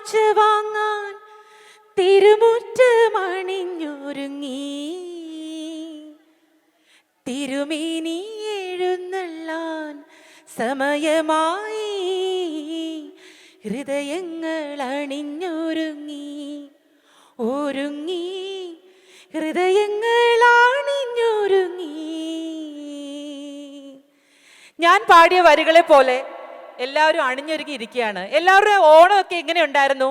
കാഴ്ച വാങ്ങാൻ തിരുമുറ്റമണിഞ്ഞൊരുങ്ങി, തിരുമേനി എഴുന്നള്ളാൻ സമയമായി, ഹൃദയങ്ങൾ അണിഞ്ഞൊരുങ്ങി, ഒരുങ്ങി ഹൃദയങ്ങൾ അണിഞ്ഞൊരുങ്ങി. ഞാൻ പാടിയ വരികളെ പോലെ എല്ലാവരും അണിഞ്ഞൊരുങ്ങി ഇരിക്കുകയാണ്. എല്ലാവരുടെയും ഓണമൊക്കെ എങ്ങനെയുണ്ടായിരുന്നു?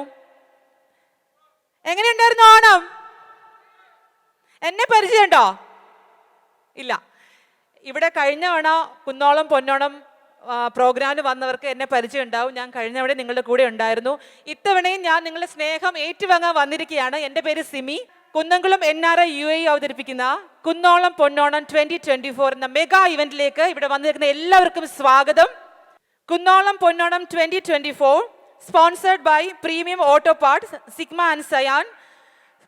എങ്ങനെയുണ്ടായിരുന്നു ഓണം? എന്നെ പരിചയമുണ്ടോ? ഇല്ല. ഇവിടെ കഴിഞ്ഞ തവണ കുന്നോളം പൊന്നോണം പ്രോഗ്രാമിന് വന്നവർക്ക് എന്നെ പരിചയം ഉണ്ടാവും. ഞാൻ കഴിഞ്ഞ നിങ്ങളുടെ കൂടെ ഉണ്ടായിരുന്നു. ഇത്തവണയും ഞാൻ നിങ്ങളുടെ സ്നേഹം ഏറ്റുവാങ്ങാൻ വന്നിരിക്കുകയാണ്. എൻ്റെ പേര് സിമി. കുന്നംകുളം NRI UAE അവതരിപ്പിക്കുന്ന കുന്നോളം പൊന്നോണം 2024 എന്ന മെഗാ ഇവന്റിലേക്ക് ഇവിടെ വന്നിരിക്കുന്ന എല്ലാവർക്കും സ്വാഗതം. കുന്നോളം പൊന്നോണം 2024 sponsored by Premium Auto Parts, Sigma and Sayan,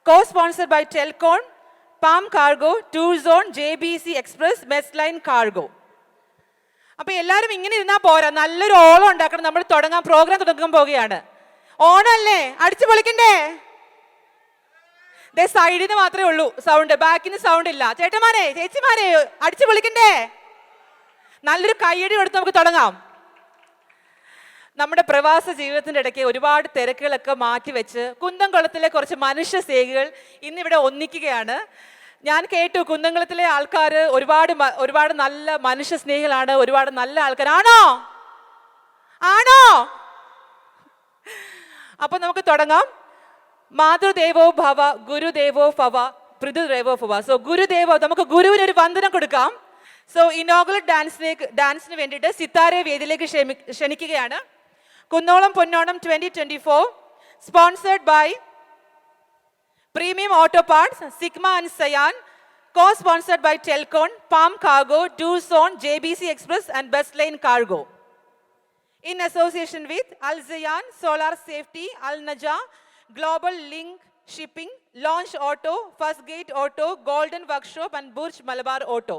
co-sponsored by Telcon, Palm Cargo, Tour Zone, JBC Express, Bestline Cargo. അപ്പോൾ എല്ലാവരും ഇങ്ങനെ ഇരുന്നാൽ പോരാ, നല്ലൊരു ഓളം ഉണ്ടാക്കണം. നമ്മൾ പ്രോഗ്രാം തുടങ്ങാൻ പോവുകയാണ്. ഓണല്ലേ, അടിച്ചു പൊളിക്കണ്ടേ? സൈഡിൽ നിന്ന് മാത്രമേ ഉള്ളൂ സൗണ്ട്, ബാക്കിന് സൗണ്ട് ഇല്ല. ചേട്ടന്മാരെ ചേച്ചിമാരെ അടിച്ചു പൊളിക്കണ്ടേ? നല്ലൊരു കയ്യടി കൊടുത്ത് നമുക്ക് തുടങ്ങാം. നമ്മുടെ പ്രവാസ ജീവിതത്തിൻ്റെ ഇടയ്ക്ക് ഒരുപാട് തിരക്കുകളൊക്കെ മാറ്റിവെച്ച് കുന്നംകുളത്തിലെ കുറച്ച് മനുഷ്യ സ്നേഹികൾ ഇന്നിവിടെ ഒന്നിക്കുകയാണ്. ഞാൻ കേട്ടു കുന്നംകുളത്തിലെ ആൾക്കാർ ഒരുപാട് നല്ല മനുഷ്യ സ്നേഹികളാണ്, ഒരുപാട് നല്ല ആൾക്കാരാണോ? ആണോ? അപ്പൊ നമുക്ക് തുടങ്ങാം. മാതൃദേവോ ഭവ, ഗുരുദേവോ ഭവ, പിതൃദേവോ ഭവ. സോ ഗുരുദേവോ, നമുക്ക് ഗുരുവിന് ഒരു വന്ദനം കൊടുക്കാം. സോ ഇനോഗ്രൽ ഡാൻസിന് വേണ്ടിയിട്ട് സിത്താരെ വേദിയിലേക്ക് ക്ഷണിക്കുകയാണ്. കുന്നോളം പൊന്നോണം 2024 sponsored by Premium Auto Parts, Sigma and Sayan, co-sponsored by Telcon, Palm Cargo, Tour Zone, JBC Express and Bestline Cargo. In association with Al Zayan, Solar Safety, Al Naja, Global Link Shipping, Launch Auto, First Gate Auto, Golden Workshop and Burj Malabar Auto.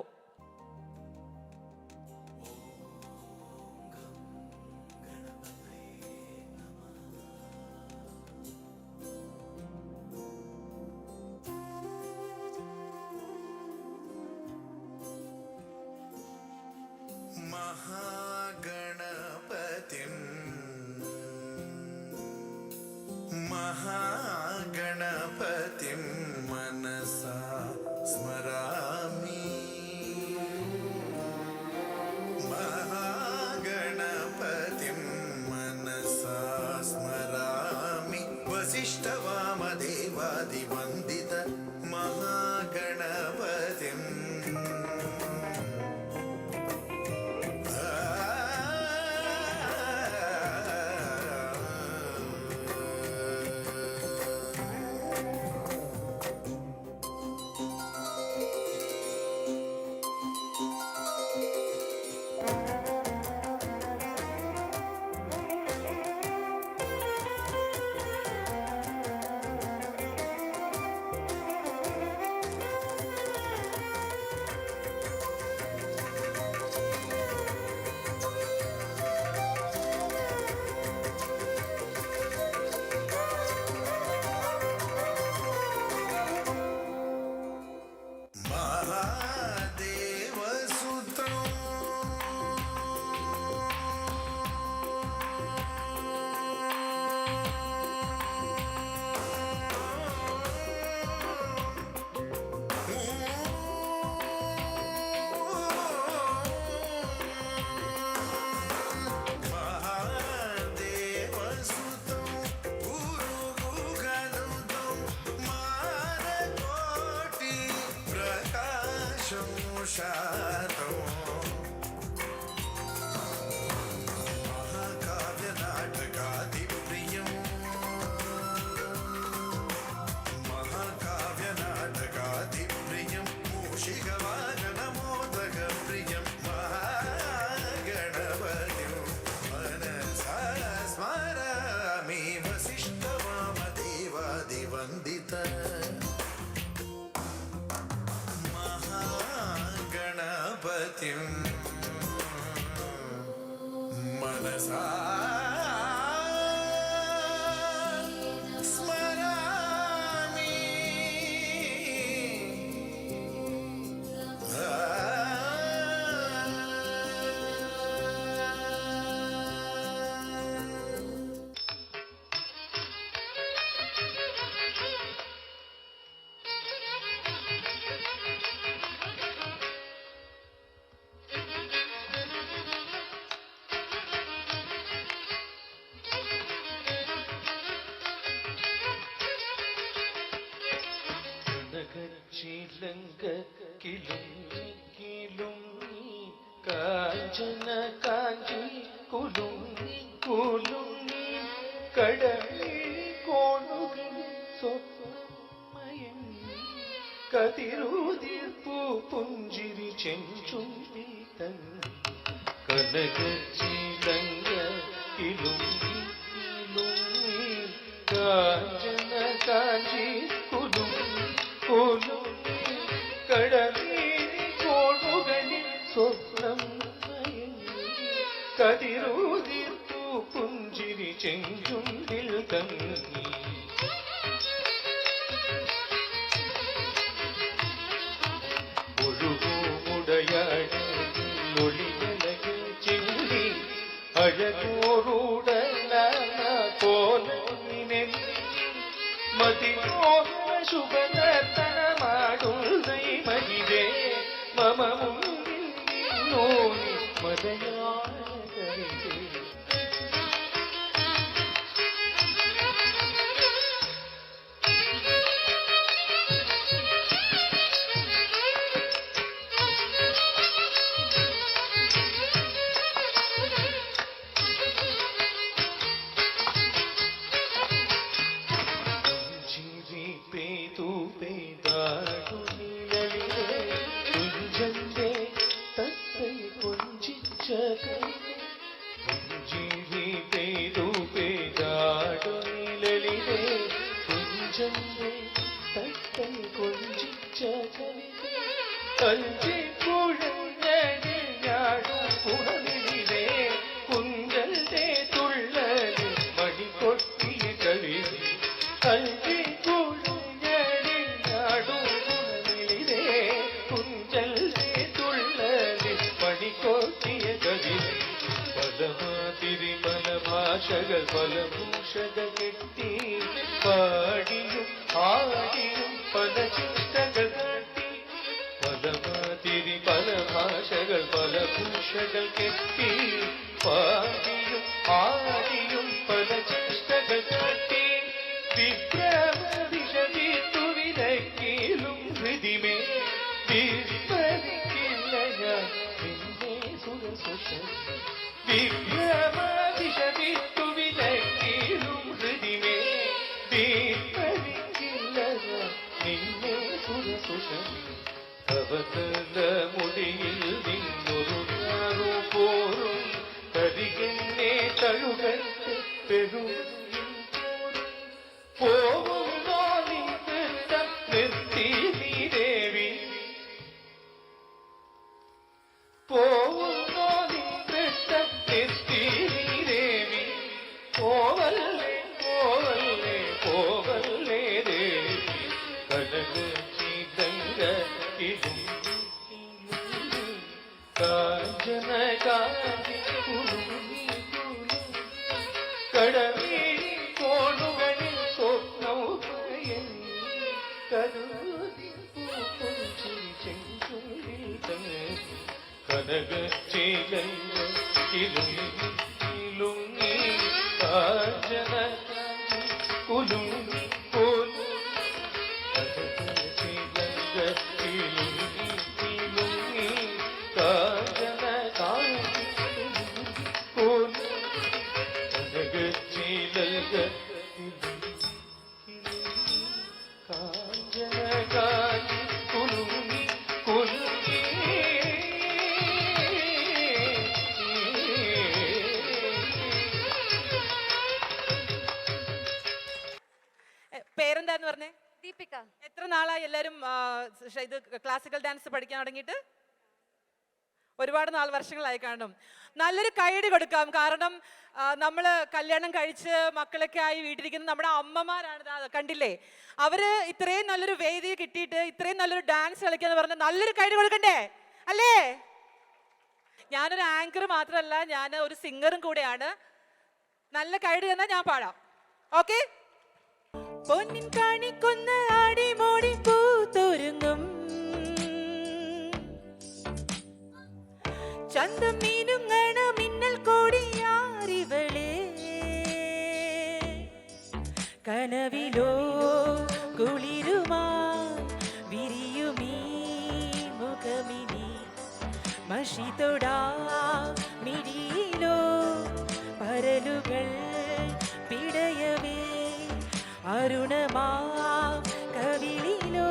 महागणपतिं मनसा स्मरामि, महागणपतिं मनसा स्मरामि, वसिष्ठवामदेवादिवन्दित महागणपतिम्. महाकाव्य नाटकादिप्रियम् കിലുങ്ങി കാഞ്ചന കാഞ്ചി കുലുങ്ങി കുലുങ്ങി കടലിൽ കോണുകൾ സ്വപ്നമയങ്ങി കതിരൂതിർപ്പൂ പുഞ്ചിരി ചെഞ്ചുണ്ടി തങ്ങി കനകചീലങ്ക കിലുങ്ങി കിലുങ്ങി കാഞ്ചന കാഞ്ചി കുലുങ്ങി കുലുങ്ങി കടലിൽ കോണുകളിൽ സ്വപ്നം മയങ്ങി കതിരൂതിർപ്പൂ പുഞ്ചിരി ചെഞ്ചുണ്ടിൽ തങ്ങി ഒഴുകുമുടയാടിലൊളികലകിൽ ചിന്തി അഴകൂറുടല പോലിനെ മതിമോഹന ശുഭനർത്തനമാടും മഹിതേ മമ മുന്നിൽ നിന്നോനി മലയാളകരേ കുഞ്ചന്റെ തുള്ളലിൽ മണികൊട്ടിയ കവിത പലമാതിരി പല ഭാഷകൾ പല ഭൂഷകൾ കെട്ടി പാടിയും ആടിയും പല ചിട്ടകൾ കാട്ടി പലമാതിരി പല ഭാഷകൾ പല ഭൂഷകൾ കെട്ടി പാടിയും ആടിയും പല ചിട്ടകൾ കാട്ടി വിഭ്രമദിശീത്തു വിലക്കിലും ഹൃദിമേ വിസ്മരിക്കില്ല ഞാൻ നിന്നെ സുരസുഷ വിഭ്രമദിശീത്തു വിലക്കിലും ഹൃദിമേ വിസ്മരിക്കില്ല ഞാൻ നിന്നെ സുരസുഷ അവതല മുടിയിൽ നിന്നൊരു ഞാറു പോരും കരികെന്നെ തഴുകത്ത് പെരും പോകുന്നോ നിന്നൃത്തം നിർത്തി നീ ദേവി പോകുന്നോ നിന്നൃത്തം നിർത്തി നീ ദേവി പോവല്ലേ പോവല്ലേ പോവല്ലേ ദേവി കനക ചീതങ്ക കാഞ്ചന കാഞ്ചി കുലുങ്ങി കടമീഴി കോണുകളിൽ സ്വപ്നൗപയങ്ങി കരുതിപ്പൂ പുഞ്ചിരി ചെഞ്ചുണ്ടിൽ തങ്ങി കനക ചേലങ്ക കിലുങ്ങി കിലുങ്ങി കാഞ്ചന കാഞ്ചി കുലുങ്ങി കുലുങ്ങി കനക ചേലങ്ക കിലുങ്ങി കിലുങ്ങി കാഞ്ചന കാഞ്ചി കുലുങ്ങി കനകചീലങ്ക കാഞ്ചന കാഞ്ചി കുലുങ്ങി കുലുങ്ങി പേരെന്താന്ന് പറഞ്ഞേ? ദീപിക. എത്ര നാളായി എല്ലാരും ഇത് ക്ലാസിക്കൽ ഡാൻസ് പഠിക്കാൻ തുടങ്ങിയിട്ട്? ഒരുപാട് വർഷങ്ങളായി കാണും. നല്ലൊരു കൈയടി കൊടുക്കാം. കാരണം നമ്മൾ കല്യാണം കഴിച്ച് മക്കളൊക്കെ ആയി വീട്ടിലിരിക്കുന്ന നമ്മുടെ അമ്മമാരാണ്. കണ്ടില്ലേ, അവര് ഇത്രയും നല്ലൊരു വേദി കിട്ടിയിട്ട് ഇത്രയും നല്ലൊരു ഡാൻസ് കളിക്കാന്ന് പറഞ്ഞ നല്ലൊരു കൈയടി കൊടുക്കണ്ടേ അല്ലേ? ഞാനൊരു ആങ്കർ മാത്രമല്ല, ഞാൻ ഒരു സിംഗറും കൂടെയാണ്. നല്ല കൈയടി തന്നാൽ ഞാൻ പാടാം. ഓക്കെ? പൊന്നിൻ കാണിക്കൊന്ന് ആടി മോടി പൂത്തൊരുങ്ങും ചന്തം മീനുങ്ങണ മിന്നൽ കോടിയാരിവളേ കനവിലോ കുളിരുമാ വിരിയുമീ മഷിതൊടാ മിഴിയിലോ പരലുകൾ പിടയവേ അരുണമാ കവിളിലോ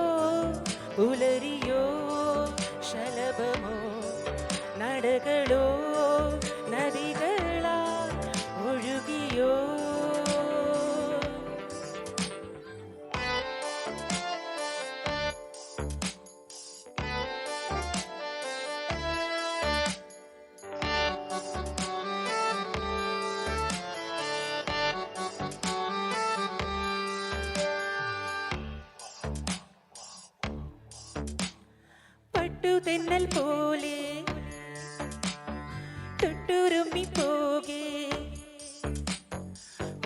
പുലരിയോ ശലഭമോ നടകളോ നദികളാ ഒഴുകിയോ പട്ടുതെന്നൽ പോലെ തൊട്ടുരുമ്മി പോകെ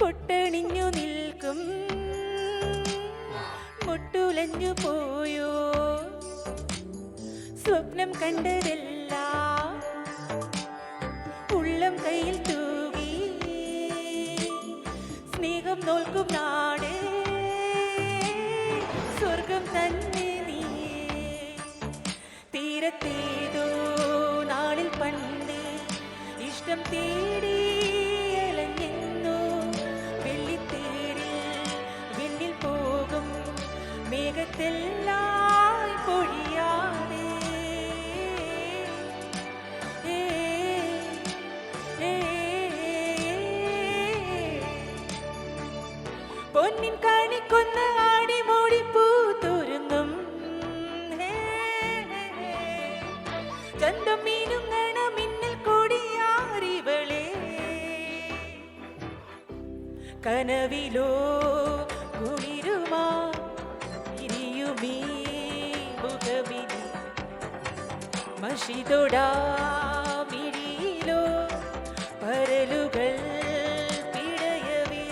പൊട്ടണിഞ്ഞു നിൽക്കും മുട്ടുലഞ്ഞു പോയോ സ്വപ്നം കണ്ടതെല്ലാം ഉള്ളം കയ്യിൽ തൂകി സ്നേഹം നോൽക്കും നാട് സ്വർഗം തന്നെ നീ തീരത്തേതോ നാളിൽ പണ്ട് ഇഷ്ടം തേടി അലഞ്ഞെന്നു വെള്ളിത്തേരിൽ വെണ്ണിൽ പോകും മേഘത്തെല്ലാം പൊഴിയാതെ ഏ, ഏ, പൊന്നിൻ കാണിക്കൊന്ന ആടി മൂടി പൂത്തൊരുങ്ങും ചന്തം മീനുങ്ങണ മിന്നൽ കൊടിയാറിവളെ കനവിലോ കുളിരുമാ ഇരിയുമീ മുഖമിനി മഷിതൊടാ മിഴിയിലോ പരലുകൾ പിടയവേ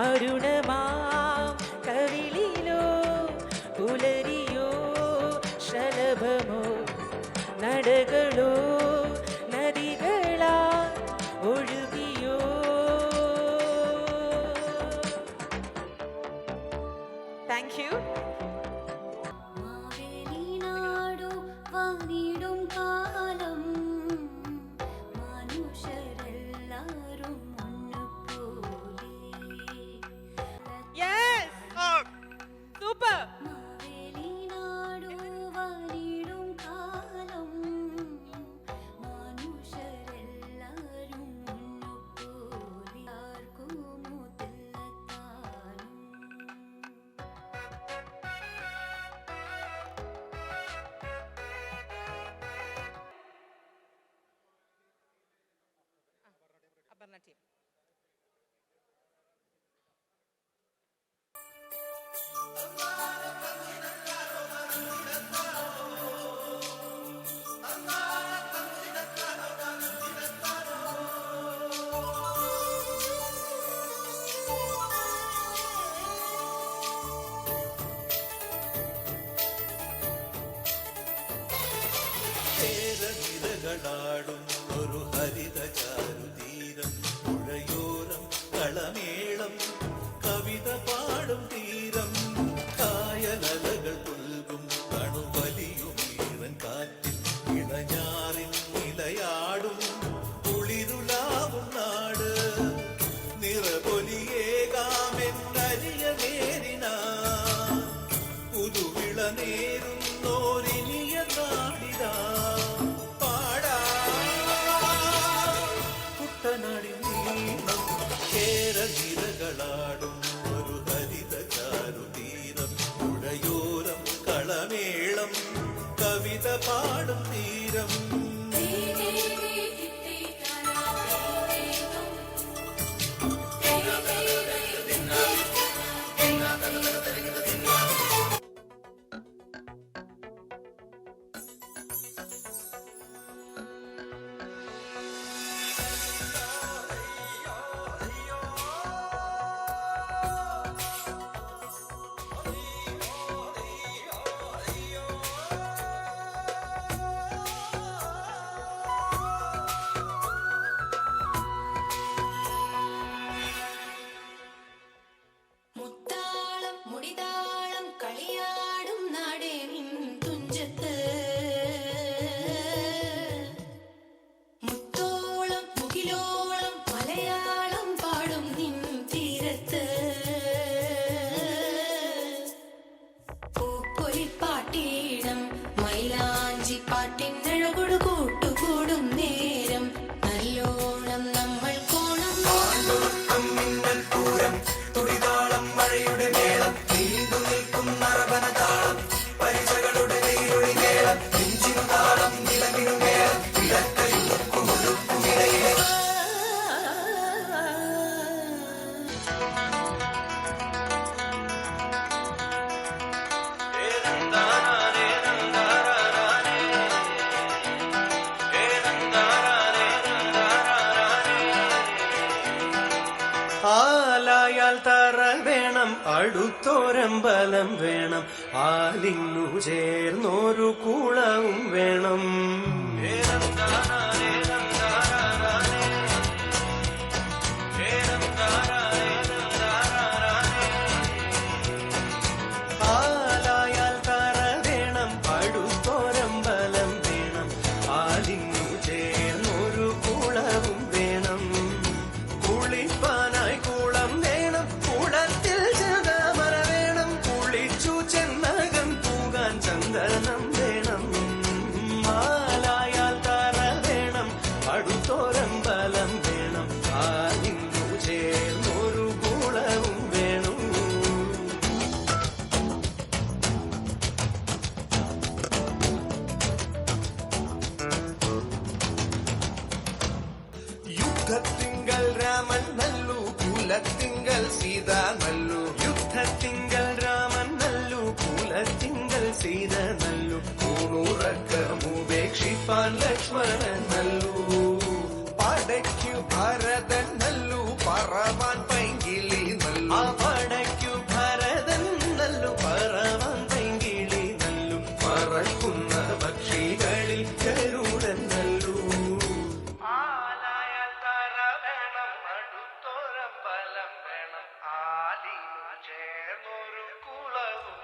അരുണമാം കവിളിലോ പുലരിയോ ശലഭമോ നടകളോ നദികളാ ഒഴുകിയോ താങ്ക് യു മാവേലിനാടു വാണിടും കാലം മനുഷ്യരെല്ലാരും ഒന്നുപോലെ സൂപ്പർ മാവേലിനാടു വാണിടും കാലം മനുഷ്യരെല്ലാരും ഒന്നുപോലെ ആർക്കും മുതലെത്താനും തീരത്ത് പൂപ്പൊലിപ്പാട്ടീടം മൈലാഞ്ചി പാട്ടിനഴകൊടു കൂട്ടുകൂടും നേരം നല്ലോണം നമ്മൾ കോണം തുടിതാളം മഴയുടെ മേളം നീണ്ടു നിൽക്കും നറവന താളം പരിചകളുടെ നീരൊളി മേളം നെഞ്ചിനു താളം നിലവിനു മേളം ഇടക്കയും ഒഴുക്കുമിടയിലെ ആലായാൽ തറ വേണം അടുത്തോരമ്പലം വേണം ആലിങ്ങു ചേർന്നൊരു കുളവും വേണം ആലായാൽ തറ വേണം അടുത്തോരമ്പലം വേണം ആലിങ്ങു ചേർന്നൊരു കുളവും വേണം കുളിപ്പാനായി കുളം വേണം കുളത്തിൽ ചന്ദമര വേണം കുളിച്ചു ചെന്നകം പൂകാൻ ചന്ദനം വേണം മാലായാൽ തറ വേണം അടുത്തോരമ്പലം വേണം ആലിങ്ങു ചേർന്നൊരു കുളവും വേണം യുദ്ധത്തിങ്കൽ രാമൻ നല്ലു കുലത്തിങ്കൽ സീത നല്ലു യുദ്ധത്തിങ്കൽ രാമൻ നല്ലു കുലത്തിങ്കൽ സീത നല്ലു ൂണുറക്കമുപേക്ഷിപ്പാൻ ലക്ഷ്മണൻ നല്ലു പടയ്ക്കു ഭരതൻ നല്ലു പറവാൻ പൈങ്കിളി നല്ലു ആ പടയ്ക്കു ഭരതൻ നല്ലു പറവാൻ പൈങ്കിളി നല്ലു പറക്കുന്ന പക്ഷികളിൽ ഗരുഡൻ നല്ലു ആലായാൽ തറ വേണം അടുത്തോരമ്പലം വേണം ആലിനു ചേർന്നൊരു കുളവും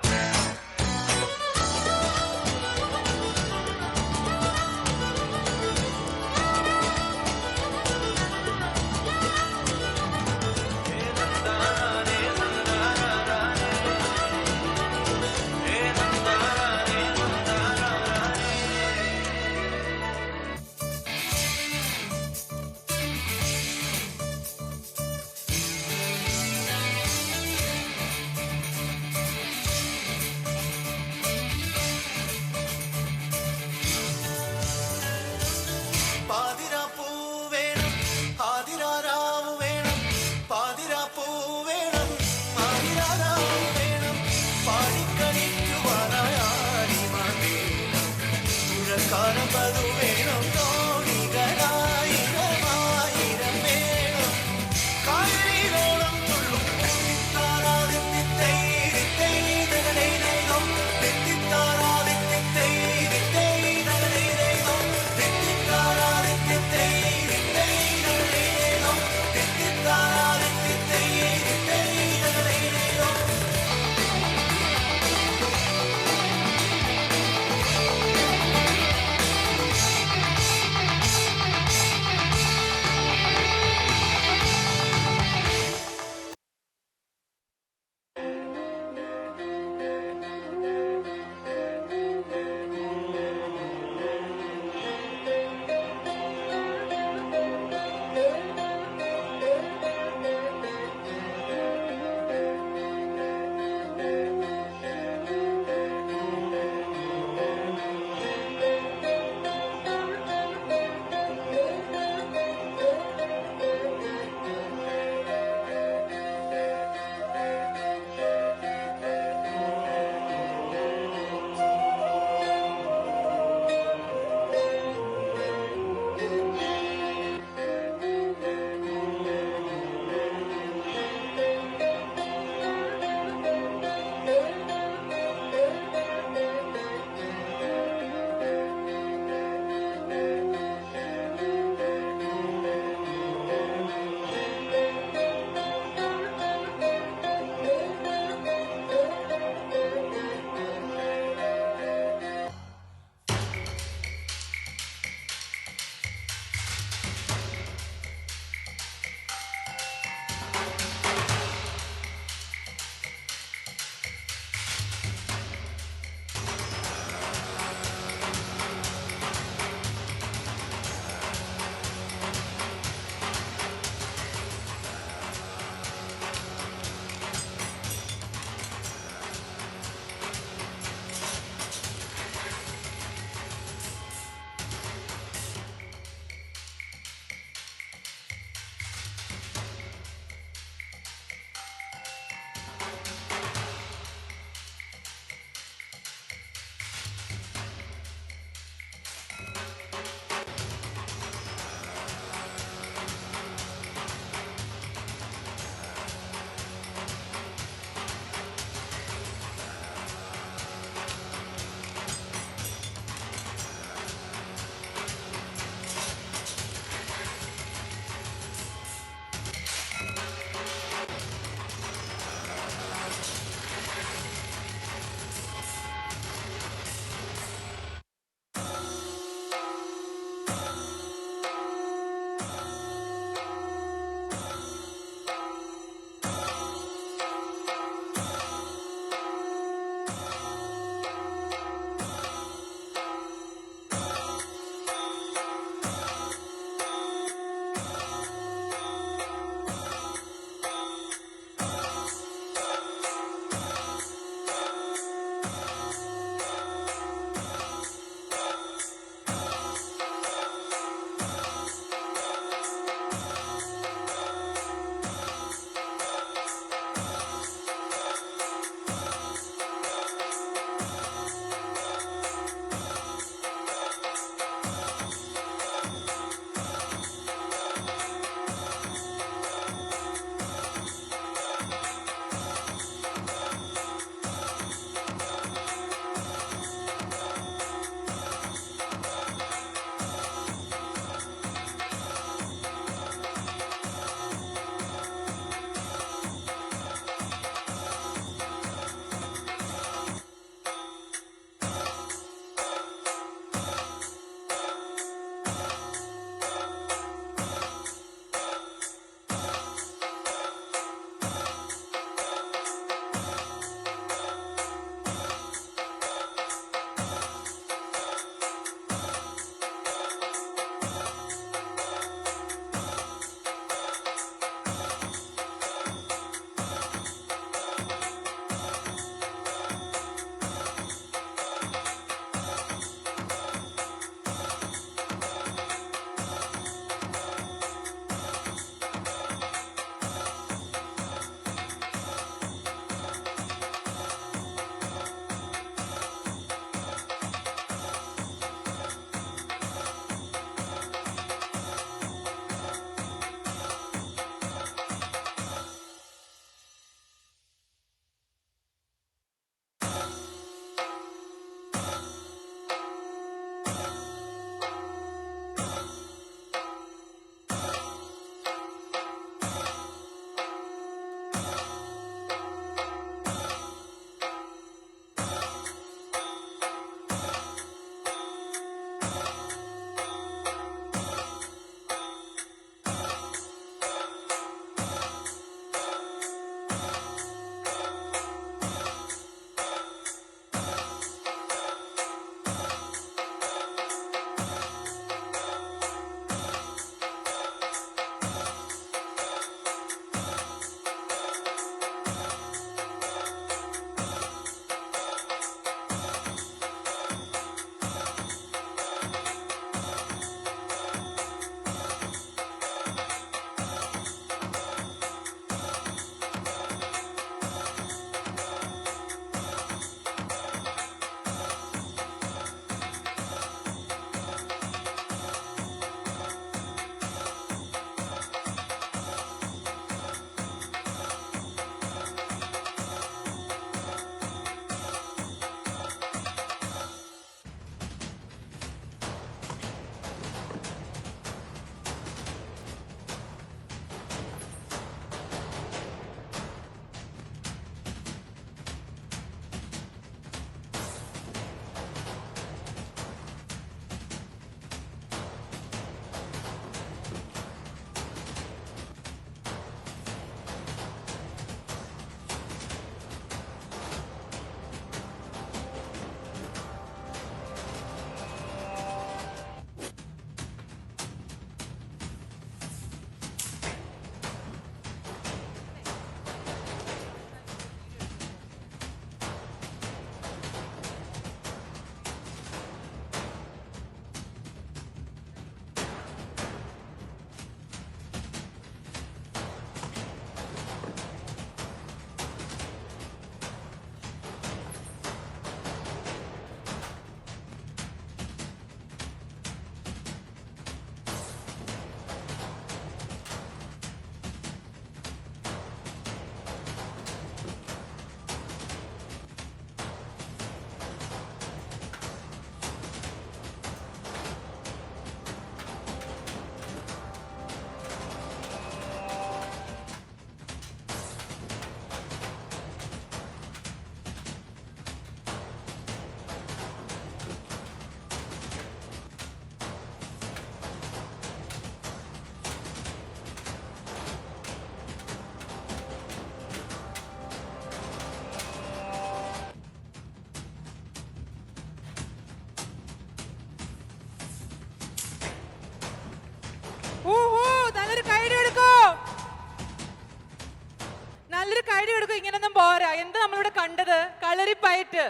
നല്ലൊരു കാര്യം എടുക്കും. ഇങ്ങനൊന്നും പോരാ. എന്താ നമ്മളിവിടെ കണ്ടത്? കളരിപ്പയറ്റ്.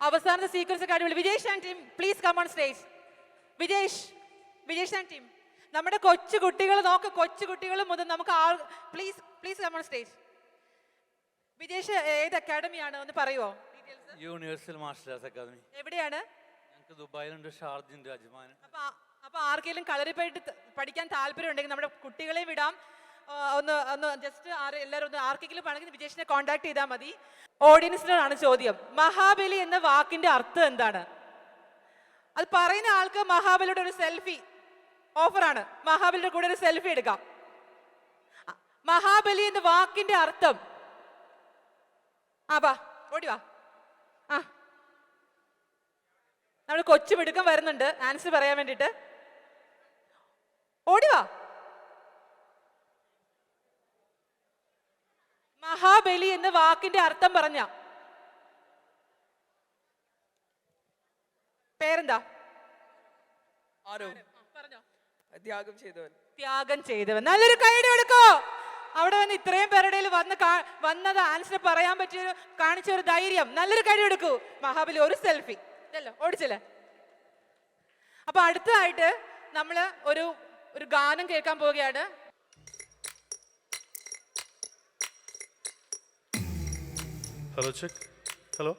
അവസാനത്തെ സീക്വൻസ് അടിപൊളി. Vijesh and team please come on stage. Vijesh and team, നമ്മുടെ കൊച്ചു കുട്ടികൾ നോക്ക്, കൊച്ചു കുട്ടികൾ മുതൽ നമുക്ക് please come on stage. Vijesh ഏത് അക്കാഡമിയാണ് ഒന്ന് പറയുമോ? Universal masters academy. എവിടെയാണ്? ഞങ്ങൾക്ക് ദുബായിലുണ്ട്, ഷാർജുണ്ട്, അജ്മാൻ. അപ്പൊ ആർക്കെങ്കിലും കളരിപ്പയറ്റ് പഠിക്കാൻ താല്പര്യം ഉണ്ടെങ്കിൽ നമ്മുടെ കുട്ടികളെ വിടാം. ഒന്ന് ജസ്റ്റ് എല്ലാവരും ഒന്ന് ആർക്കെങ്കിലും വേണമെങ്കിൽ വിജേഷിനെ കോൺടാക്ട് ചെയ്താൽ മതി. ഓഡിയൻസിനോടാണ് ചോദ്യം. മഹാബലി എന്ന വാക്കിന്റെ അർത്ഥം എന്താണ്? അത് പറയുന്ന ആൾക്ക് മഹാബലിയുടെ ഒരു സെൽഫി ഓഫറാണ്. മഹാബലിയുടെ കൂടെ ഒരു സെൽഫി എടുക്കാം. മഹാബലി എന്ന വാക്കിന്റെ അർത്ഥം വാ, ഓടി വാ. നമ്മൾ കൊച്ചു മിടുക്കം വരുന്നുണ്ട് ആൻസർ പറയാൻ വേണ്ടിട്ട്. ഓടി വാ. മഹാബലി എന്ന വാക്കിന്റെ അർത്ഥം പറഞ്ഞ പേരെന്താ? പറഞ്ഞോ. ത്യാഗം ചെയ്തവൻ. നല്ലൊരു കൈയ്യടി കൊടുക്കോ. അവിടെ വന്ന് ഇത്രയും പേരുടെ വന്നത് ആൻസർ പറയാൻ പറ്റിയ കാണിച്ച ഒരു ധൈര്യം. നല്ലൊരു കൈയ്യടി കൊടുക്കൂ. മഹാബലി ഒരു സെൽഫി ഓടിച്ചില്ലേ. അപ്പൊ അടുത്തതായിട്ട് നമ്മള് ഒരു ഗാനം കേൾക്കാൻ പോവുകയാണ്. Hello check. ഹലോ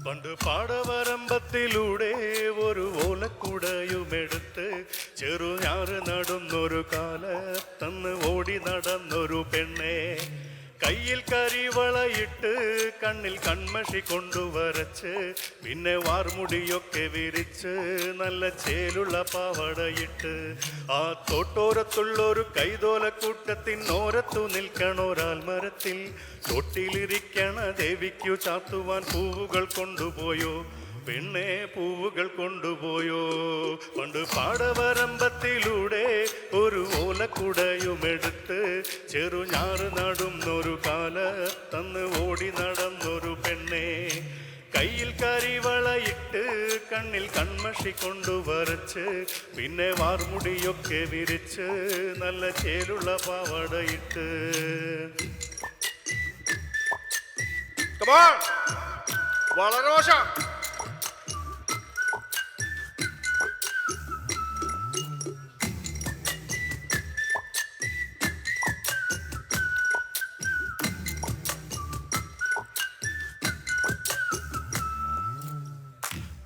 പണ്ട് പാടവരമ്പത്തിലൂടെ ഒരു ഓലക്കുടയുമെടുത്ത് ചെറുഞാറ് നടന്നൊരു കാലത്തന്ന് ഓടി നടന്നൊരു പെണ്ണെ, കയ്യിൽ കരിവളയിട്ട് കണ്ണിൽ കൺമഷി കൊണ്ടുവരച്ച് പിന്നെ വാർമുടിയൊക്കെ വിരിച്ച് നല്ല ചേലുള്ള പാവടയിട്ട് ആ തോട്ടോരത്തുള്ളൊരു കൈതോലക്കൂട്ടത്തിനോരത്തു നിൽക്കണൊരാൽമരത്തിൽ തൊട്ടിലിരിക്കണ ദേവിക്കു ചാത്തുവാൻ പൂവുകൾ കൊണ്ടുപോയോ പെണ്ണെ, പൂവുകൾ കൊണ്ടുപോയോ. പണ്ട് പാടവരമ്പത്തിലൂടെ ഒരു ഓലക്കുടയുമെടുത്ത് ചെറുഞാറ് നടുന്നൊരു കാലത്തന്ന് ഓടി നടന്നൊരു പെണ്ണെ, കയ്യിൽ കരിവളയിട്ട് കണ്ണിൽ കൺമഷി കൊണ്ടുവരച്ച് പിന്നെ വാർമുടിയൊക്കെ വിരിച്ച് നല്ല ചേലുള്ള പാവടയിട്ട്. വളരെ മോശം.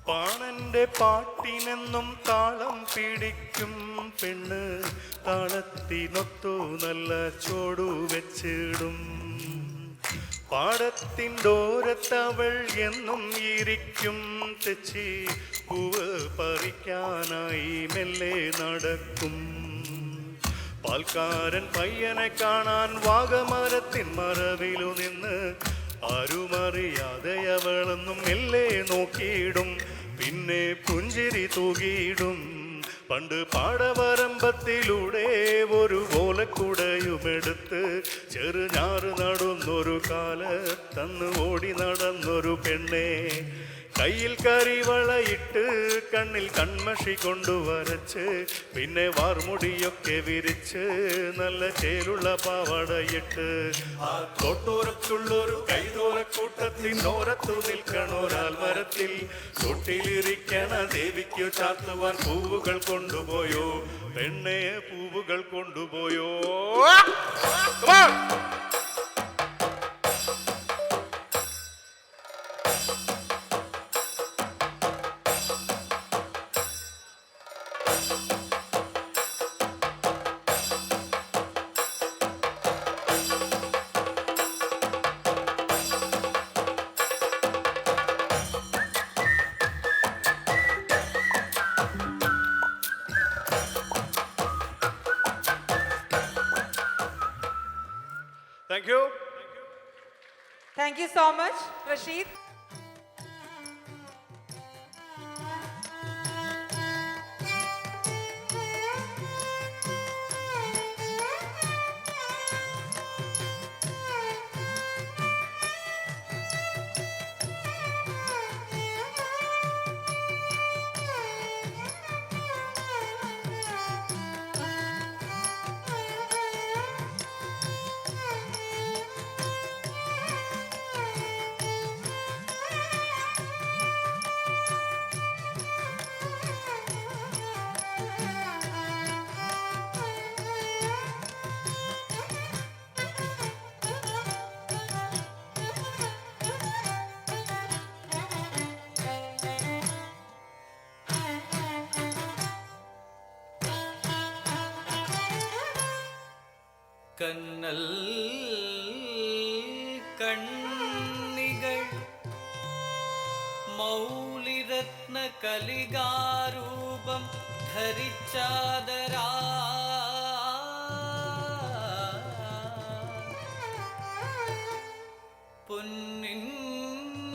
പാണന്റെ പാട്ടിനെന്നും താളം പിടിക്കും പെണ്ണ്, താളത്തിനൊത്തു നല്ല ചോടു വെച്ചിടും. പാടത്തിൻ്റോരത്തവൾ എന്നും ഇരിക്കും തെച്ചി പൂവ് പറിക്കാനായി മെല്ലെ നടക്കും. പാൽക്കാരൻ പയ്യനെ കാണാൻ വാഗമരത്തിൻ മറവിലു നിന്ന് ആരുമറിയാതെ അവളെന്നും മെല്ലെ നോക്കിയിടും, പിന്നെ പുഞ്ചിരി തൂകിയിടും. പണ്ട് പാടവരമ്പത്തിലൂടെ ഒരു ഓലക്കുടയുമെടുത്ത് ചെറുഞാറ് നടന്നൊരു കാലത്തന്ന് ഓടി നടന്നൊരു പെണ്ണെ, കയ്യിൽ കരിവളയിട്ട് കണ്ണിൽ കൺമഷി കൊണ്ടുവരച്ച് പിന്നെ വാർമുടിയൊക്കെ വിരിച്ച് നല്ല ചേലുള്ള പാവടയിട്ട് ആ തോട്ടോരത്തുള്ളൊരു കൈതോലക്കൂട്ടത്തിനോരത്തു നിൽക്കണൊരാൽമരത്തിൽ തൊട്ടിലിരിക്കണ ദേവിക്കു ചാത്തുവാൻ പൂവുകൾ കൊണ്ടുപോയോ പെണ്ണെ, പൂവുകൾ കൊണ്ടുപോയോ. Thank you. Thank you so much, Rashid. കന്നൽ കണ്ണികൾ മൗലിരത്ന കലികാരൂപം ധരിച്ചാദരാ പൊന്നിൻ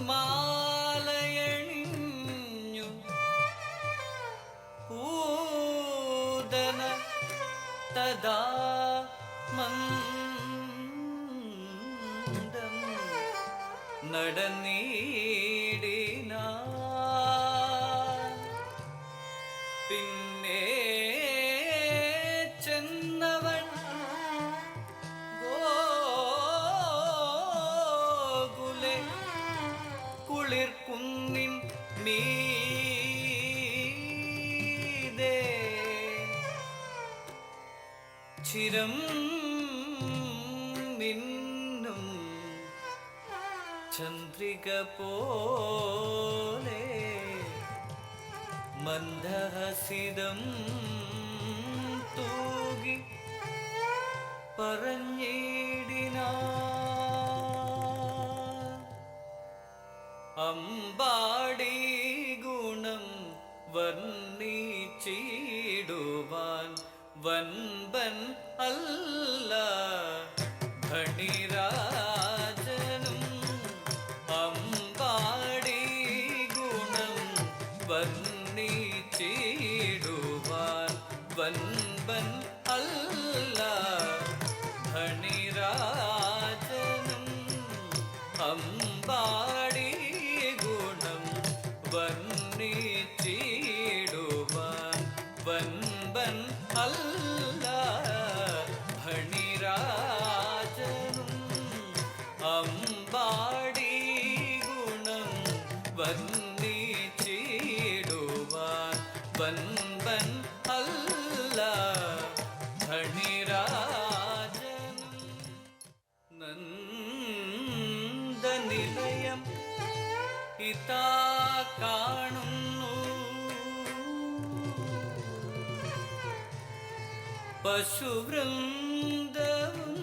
മാലയണിഞ്ഞു പൂതന തദാ മന്ദം നടന്നീടിന പിന്നെ ചെന്നവൻ ഗോകുലെ കുളിർക്കുന്നിൻ മീതേ ചിരം മിന്നും ചന്ദ്രിക പോലെ മന്ദഹസിതം തൂകി പറഞ്ഞിടിന അമ്പാടി ഗുണം വർണ്ണിച്ചിടുവാൻ വൻപൻ അല്ല ധണിരാജനും അമ്പാടി ഗുണം വർണ്ണിച്ചിടുവാൻ വൻപൻ അല്ല ധണിരാജനും അമ്പാടി ഗുണം വർണ്ണിച്ചിടുവാൻ വൻപൻ അല്ല ധണിരാജനും അമ്പാടി ഗുണം വർണ്ണിച്ചിടുവാൻ വൻപൻ അല്ല ധണിരാജനും നന്ദനിലയം ഇതാ കാണുന്നു പശുവൃന്ദവും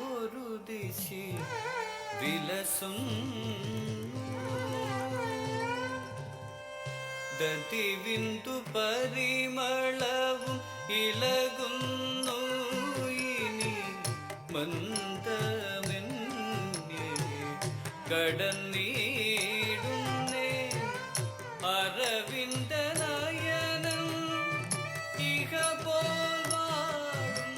ഒരു ദിശി വിലസുന്നു ദതിവിന്ദു പരിമളവും ഇളകുന്നു ഇനി മന്ദമെന്നെ കടന്നീടുന്നേ അരവിന്ദ നയനം ഇഹ പോവാടും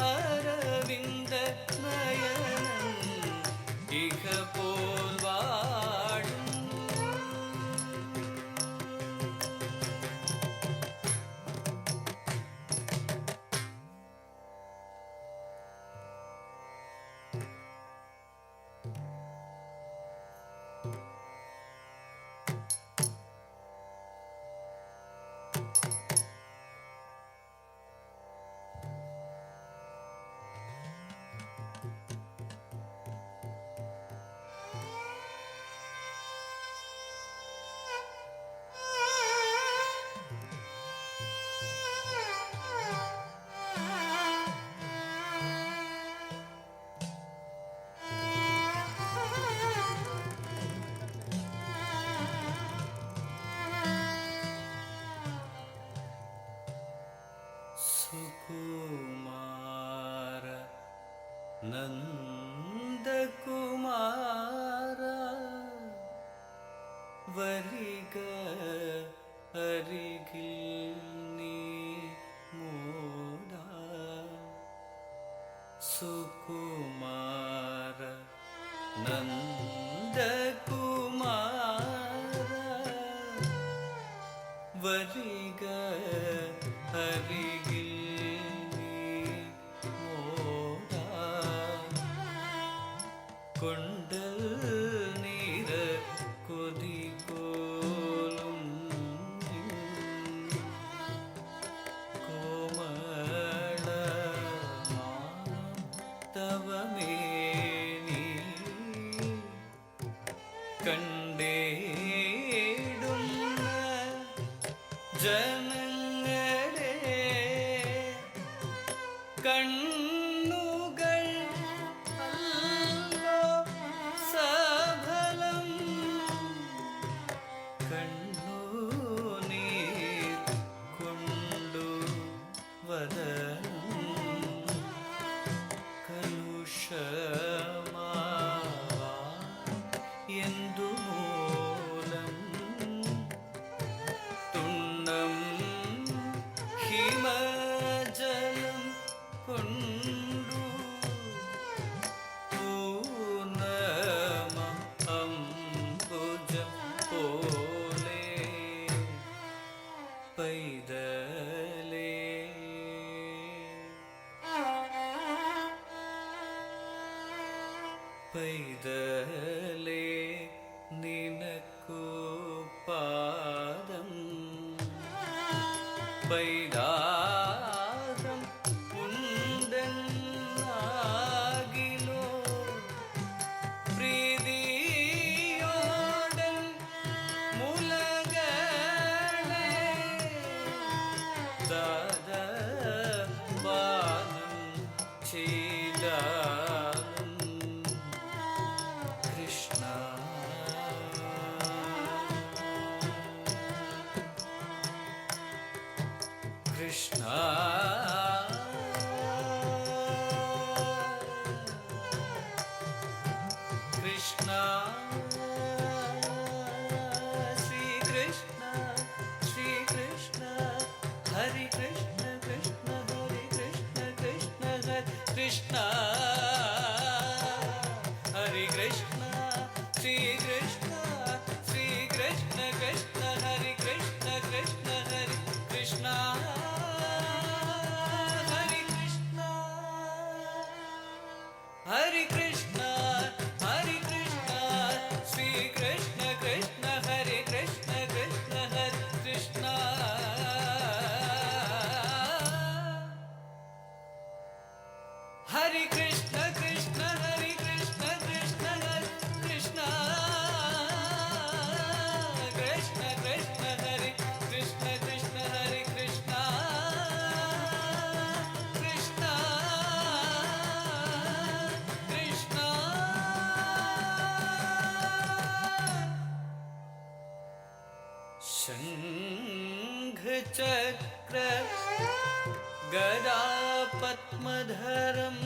അരവിന്ദ നയനം ഇഹ പോവാടും സുകുമാര നന്ദകുമാര വരിക അരികിൽ നീ മൂട സുകുമാര നന്ദകുമാര വരിക അരികിൽ കൊണ്ടൽ നീര കൊതികോലും കോമള തവമേനി കണ്ടേടുന്ന ജനങ്ങളെ പൈതലേ പൈതലേ നിനക്കു പാദം പൈതാകം ഉണ്ടെന്നാകിലോ പ്രീതിയോടൻ മുലകളെ ദാദപാനം ചെയ്താലും കൃഷ്ണ കൃഷ്ണ കൃഷ്ണ ശ്രീകൃഷ്ണ ശ്രീകൃഷ്ണ ഹരി കൃഷ്ണ കൃഷ്ണ ഹരി കൃഷ്ണ കൃഷ്ണ ഹരി കൃഷ്ണ ഹരി കൃഷ്ണ ശ്രീകൃഷ്ണ ശ്രീകൃഷ്ണ കൃഷ്ണ ഹരി കൃഷ്ണ കൃഷ്ണ ഹരി കൃഷ്ണ ഹരി കൃഷ്ണ ഹരി കൃഷ്ണ ഹരി കൃഷ്ണ ശ്രീ കൃഷ്ണ കൃഷ്ണ ഹരി കൃഷ്ണ കൃഷ്ണ ഹരി കൃഷ്ണ ഹരി കൃഷ്ണ കൃഷ്ണ ഹരി കൃഷ്ണ കൃഷ്ണ ഹരി കൃഷ്ണ കൃഷ്ണ കൃഷ്ണ ഹരി കൃഷ്ണ കൃഷ്ണ ഹരി കൃഷ്ണ കൃഷ്ണ കൃഷ്ണ ശംഖചക്ര ഗദാ പത്മധരം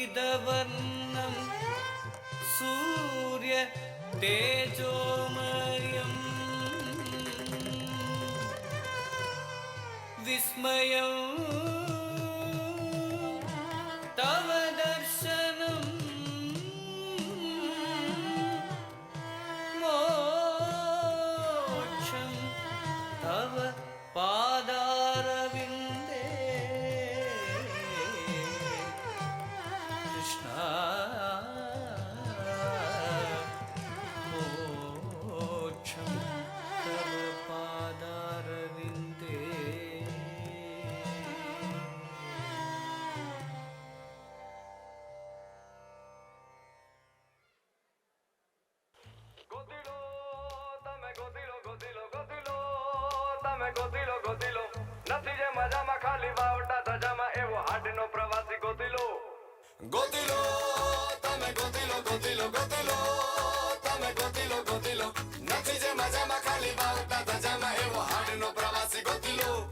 പീതവർണം സൂര്യ തേജോമയം വിസ്മയം തവ ദർശനം മോക്ഷം തവ പാദാരവിന്ദേ കൃഷ്ണ മോക്ഷം തവ പാദാരവിന്ദേ Godilo, તમે ગોદિલો ગોદિલો ગોદિલો તમે ગોદિલો ગોદિલો નથી જે મજામાં ખાલી વાવટા ધજામાં એવો હાડનો પ્રવાસી ગોદિલો ગોતિલો તમે ગોતિલો ગોતિલો ગોતિલો તમે ગોતિલો ગોતિલો નથી જે મજામાં ખાલી વાવટા ધજામાં એવો હાડનો પ્રવાસી ગોતિલો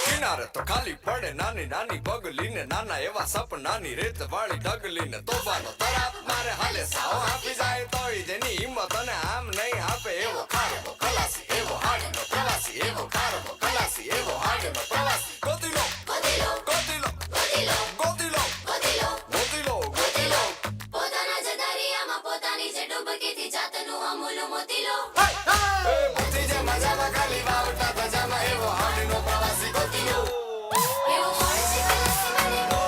કિનારે તો ખાલી પડે નાની નાની પગલીને નાના એવા સપનાની રેત વાળી ડગલીને તોફાનો તરાપ મારે હાલે સાવ આપી જાય તોય જેની હિંમત અને આમ નહીં આપે એવો ખારવો ખલાસી એવો હાડનો પ્રવાસી એવો ખારવો ખલાસી એવો હાડનો પ્રવાસી ગોતિલો ગોતિલો ગોતિલો ગોતિલો ગોતિલો ગોતિલો ગોતિલો ગોતિલો પોતાના જ દરિયામાં પોતાની જ ડૂબકીથી જાતનું અમૂલું મોતીલો એ મોતી જે મજામાં ખાલી વાવટા ધજામાં એવો હાડનો પ્રવાસી ગોતિલો એવો કોણ છે ખલાસી મને એવો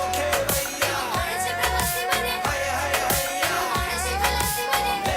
કોણ છે પ્રવાસી મને એવો કોણ છે ખલાસી મને તમે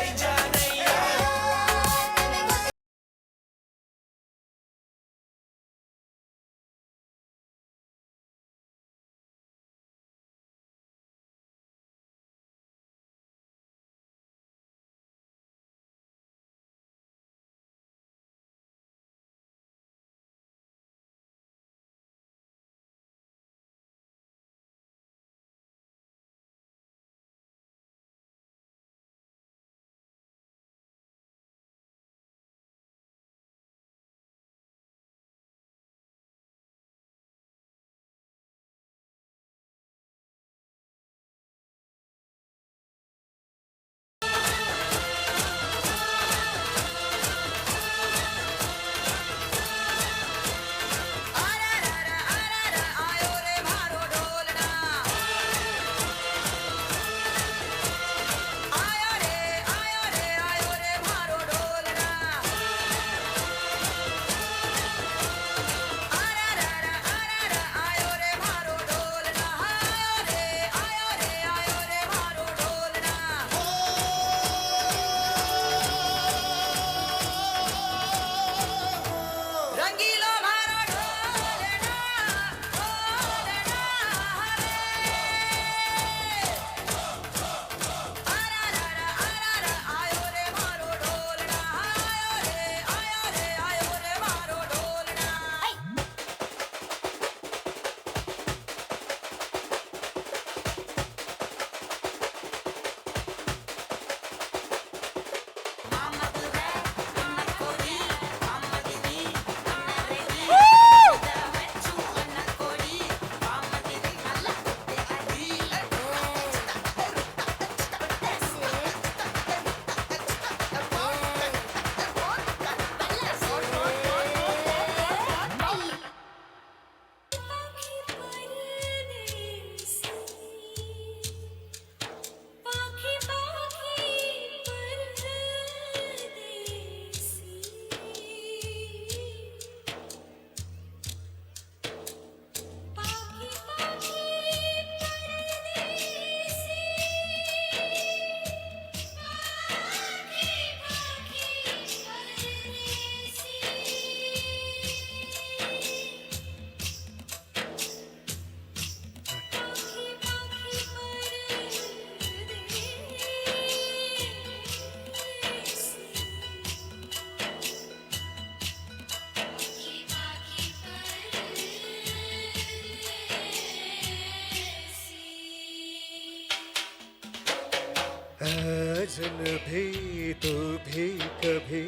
भी तू भी कभी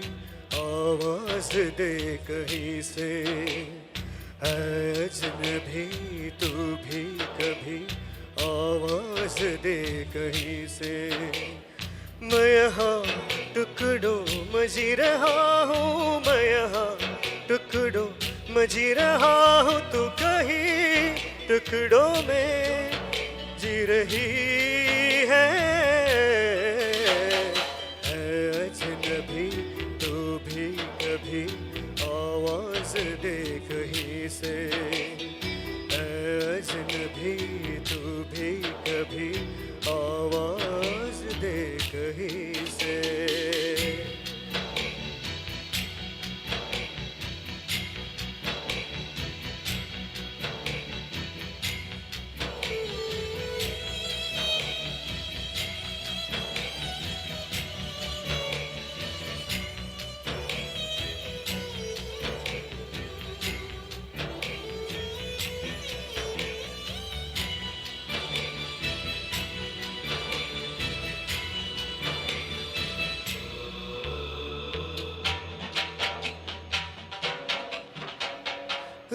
आवाज दे कहीं से, अजनबी तू भी कभी आवाज दे कहीं से। मैं यहाँ टुकड़ों में जी रहा हूँ, मैं यहाँ टुकड़ों में जी रहा हूँ, तू कहीं टुकड़ों में जी रही है। अजनबी तू भी कभी आवाज दे कहीं से, अजनबी तू भी कभी आवाज दे कहीं से।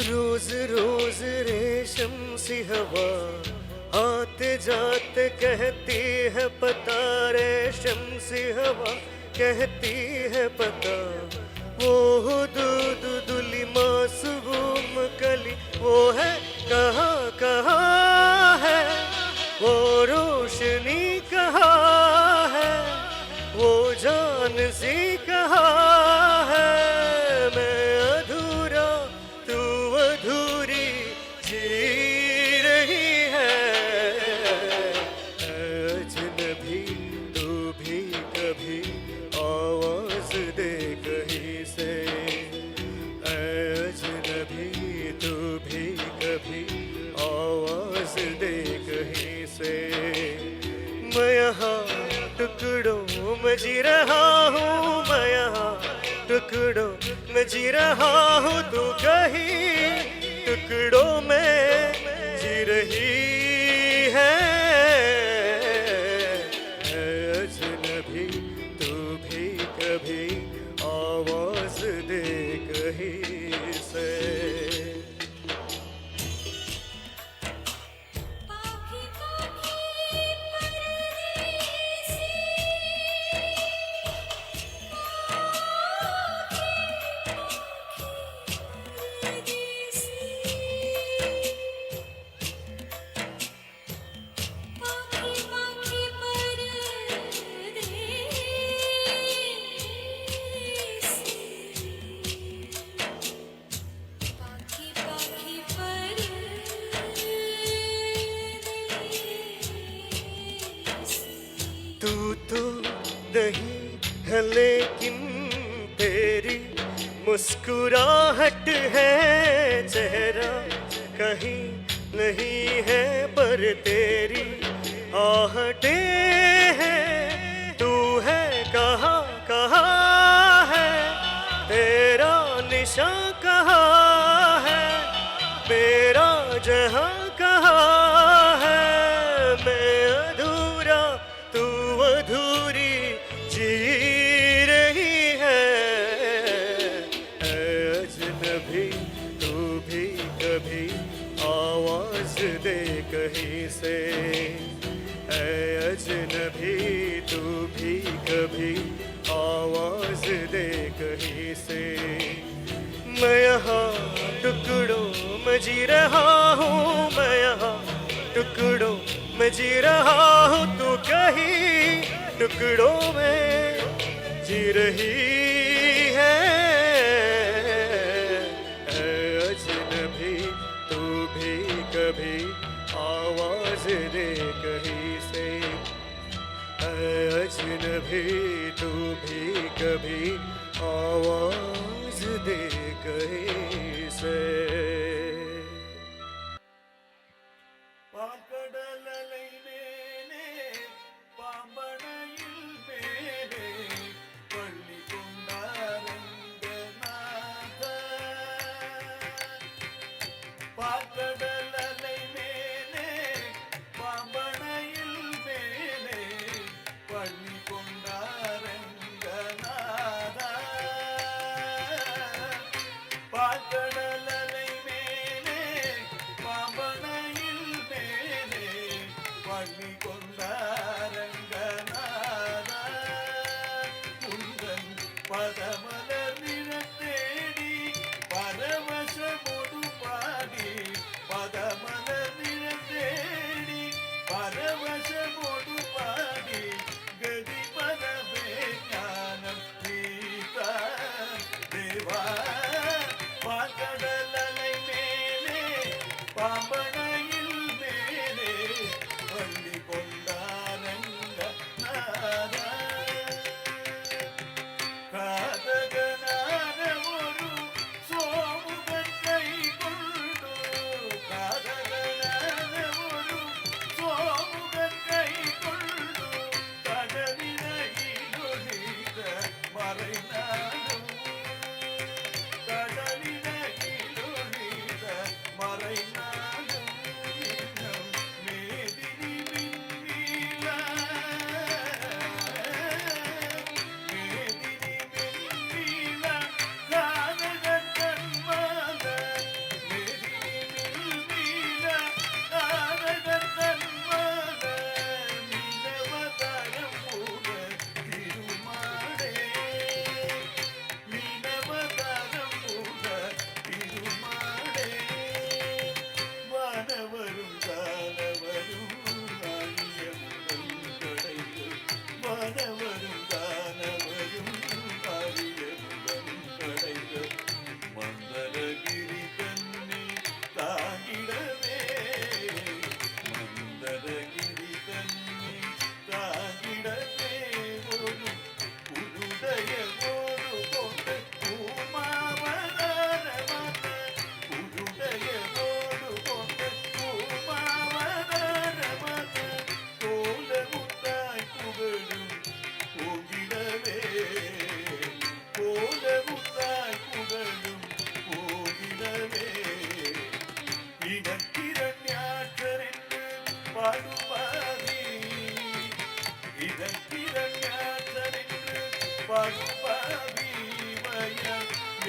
रोज रोज रेशम सी हवा आते जाते कहती है पता, रेशम सी हवा कहती है पता। वो दूध दुली मासूम कली वो है कहाँ कहाँ है, वो रोशनी कहाँ है, वो जान सी कहाँ है। मैं अधूरा तू अधूरी जी रही है। अजनबी तू भी कभी आवाज दे कहीं से, अजनबी तू भी कभी आवाज दे कहीं से। मैं यहाँ टुकड़ों में जी रहा हूँ, मैं यहाँ टुकड़ों में जी रहा हूँ, तू कहीं टुकड़ों में जी रही है। अजनबी तू भी कभी आवाज दे कहीं से। पाखी पाखी परदेसी, पाखी पाखी परदेसी, पाखी पाखी परदेसी। तू तो नहीं है लेकिन तेरी मुस्कुराहट है, चेहरा कहीं नहीं है पर तेरी आहटें हैं। तू है कहाँ कहाँ है, तेरा निशान कहाँ है, मेरा जहाँ कहाँ है। मैं अधूरा तू अधूरी जी रही है। अजनबी तू भी कभी आवाज दे कहीं से, अजनबी तू भी कभी आवाज दे कहीं से। मैं यहाँ टुकड़ों में जी रहा हूँ, मैं यहाँ टुकड़ों में जी रहा हूँ, तू कहीं टुकड़ों में जी रही है। अजनबी तू भी कभी आवाज दे कहीं से, अजनबी तू भी कभी आवाज दे कहीं से। பள்ளி கொண்டார் வாழுபவீமய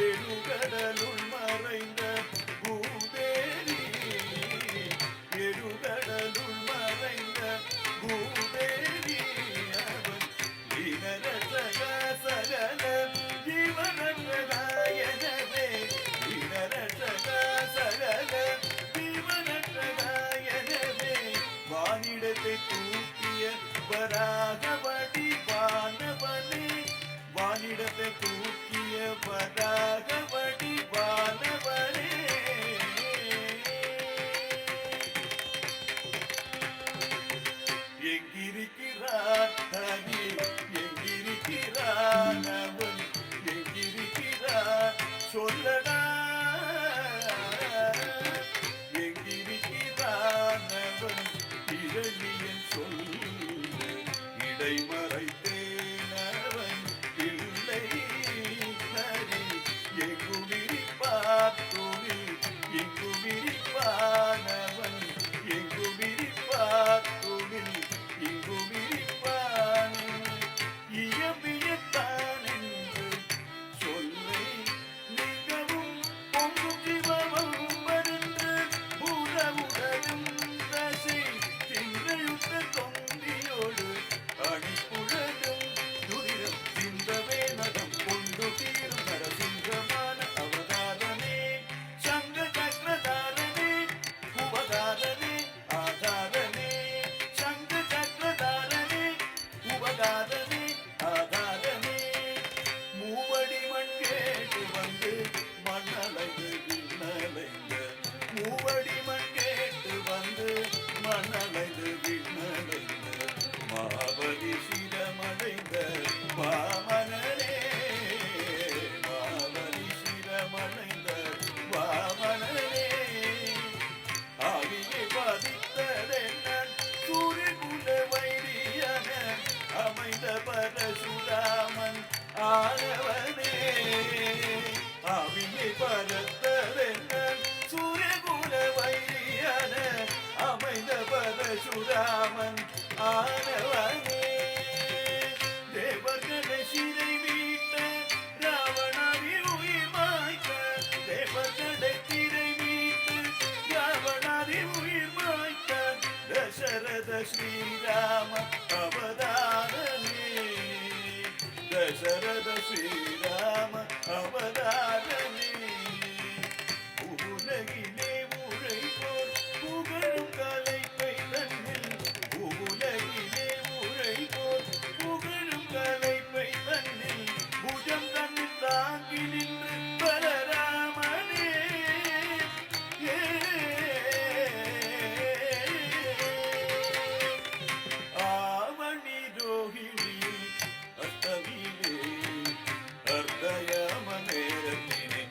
எழுகடலுள் மறைந்த பூதேவி எழுகடலுள் மறைந்த பூதேவி அவன் இனரசக சகல ஜீவனற்றகாயனவே இனரசக சகல ஜீவனற்றகாயனவே வானிடத்தை தூக்கிய வராகவடி வானவனே வானிடத்தை தூக்கிய வராகவடி வானவனே எங்கிருக்கிறான் ஹரி எங்கிருக்கிறான் அவன் எங்கிருக்கிறான் சொல்லடா எங்கிருக்கிறான் அவன் இரணியன் சொல்லு இடைமறைத்தேன் அவன் இல்லை ஹரி எங்குமிரிப்பார் தொழில் எங்குமிரிப்பான் அவன் எங்குமிரிப்பார் தொழில் இங்குமிரிப்பான் இயம்பியத்தான் என்று சொல்லை மிகவும் பொங்கும் சிவமும் மருந்து பூதவுடலும் தசை திங்கழுத்த தொந்தியோடு அணிப்புழலும் துரிரம் சிந்தவே நடம் கொண்டு தீரும் நரசிங்கமான அவதாரனே சங்க சக்கரதாரனே உபகாரனே ஆதாரனே சங்க சக்கரதாரனே உபகாரனே ஆதாரனே மூவடி மண் கேட்டு வந்து மண்ணலைந்து விண்ணலைந்த மூவடி மண் கேட்டு வந்து மண்ணலைந்து விண்ணலைந்த மாபலி சிரமடைந்த வாமனனே மாபலி சிரமடைந்த வாமனனே ஆவியை பாதித்ததென்னன் சூரியகுல வைரியன அமைந்த பரசுராமன் ஆனவனே ஆவியை பரத்ததென்னன் சூரியகுல வைரியன அமைந்த பரசுராமன் ஆனவனே தேவர்களை சிறை மீட்ட ராவணாவி உயிர் மாய்க்க தேவர்களை சிறை மீட்டு ராவணாதி உயிர் மாய்க்க தசரத ஸ்ரீராம அவதாரனே தசரத ஸ்ரீராம அவதாரனே உலகிலே உழைப்போர் புகழும் கலைப்பை தன்னில் உலகிலே உழைப்போர் புகழும் கலைப்பை தன்னில் புஜம் தன்னில் தாங்கி நின்று பலராமனே ஆவணி ரோகிணியில் அஷ்டமியிலே அர்த்தயாம நேரத்தினே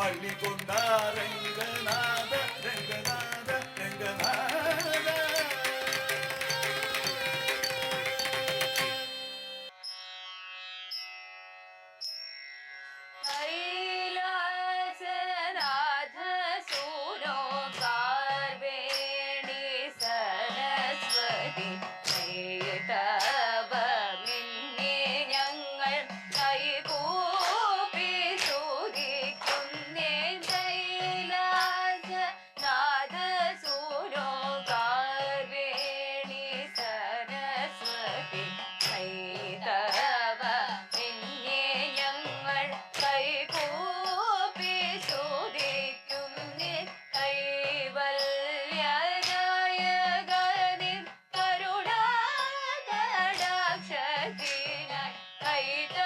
പള്ളിക്കൊണ്ട രംഗനാഥ രംഗനാഥ രംഗനാഥ. കൈലാസനാഥ സൂനോ കാർവേണി സരസ്വതി തവമിന്നെ ഞങ്ങൾ കൈകൂപ്പി സ്തുതിക്കുന്നേ. കൈലാസനാഥ സൂനോ കാർവേണി സരസ്വതി തവമിന്നെ ഞങ്ങൾ കൈകൂപ്പി സ്തുതിക്കുന്നേ. കൈവല്യദായകനിൻ കരുണാകടാക്ഷത്തിനായി കൈതാരിലൊറ്റയപ്പം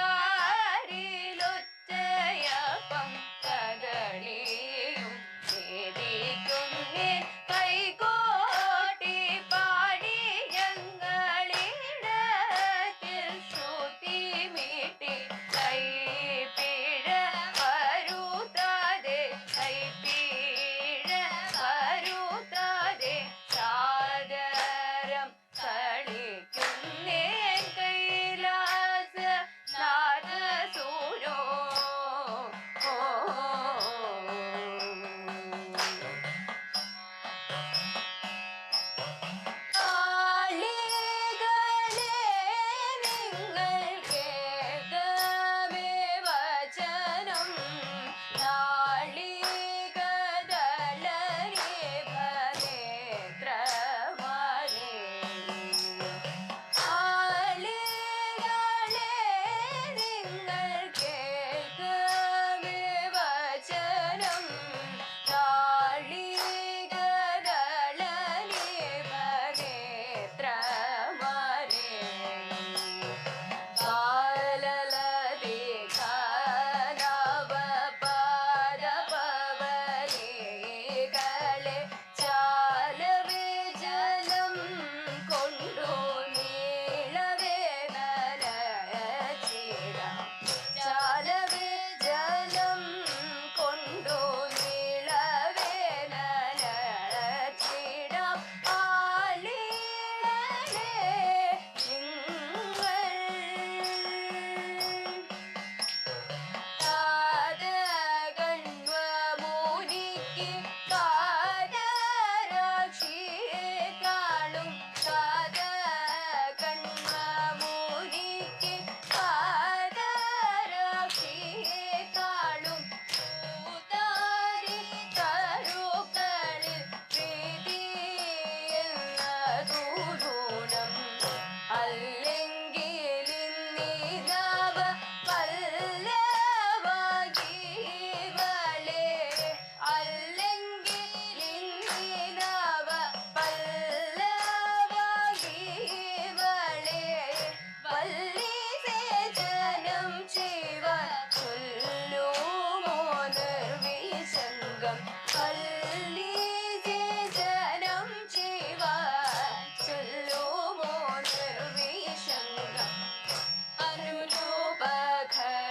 കദളിയും ഛേദിക്കുന്നേ. കൈകോട്ടി പാടി ഞങ്ങളിടത്തിൽ ശ്രുതി മീട്ടി കൈപ്പിഴ വരുത്താതെ കൈപ്പിഴ വരുത്താതെ സാദരം കളിക്കുന്നേ. കൈലാസനാഥ സൂനോ ആളികളെ നിങ്ങൾ കേൾക്കമേ വചനം. നാളികദളനിഭനേത്രമാരേ. ആളികളെ നിങ്ങൾ കേൾക്കമേ വചനം. നാളികദളനിഭനേത്രമാരേ. ബാലലതികാനവപാദപവലികളെ ചാലവേ ജലം കൊണ്ടു നീളവേ നനച്ചിടാം. ചാലവേ ജലം കൊണ്ടു നീളവേ നനച്ചിടാം. ആലികളെ നിങ്ങൾ കാതകണ്വമുനിക്ക് കാതരാക്ഷിയെക്കാളും കാതകണ്വമുനിക്ക് കാതരാക്ഷിയെക്കാളും പൂതാരി തരുക്കളിൽ പ്രീതി എന്നതു ഗുണം. അല്ലെങ്കിൽ ഇന്നിനവ പല്ലവഗീവളെ. അല്ലെങ്കിൽ ഇന്നിനവ പല്ലവഗീവളെ. വല്ലിസേചനം ചെയ്യുവാൻ ചൊല്ലുമോ നിർവിശങ്കം. വല്ലിസേചനം ചെയ്യുവാൻ ചൊല്ലുമോ നിർവിശങ്കം.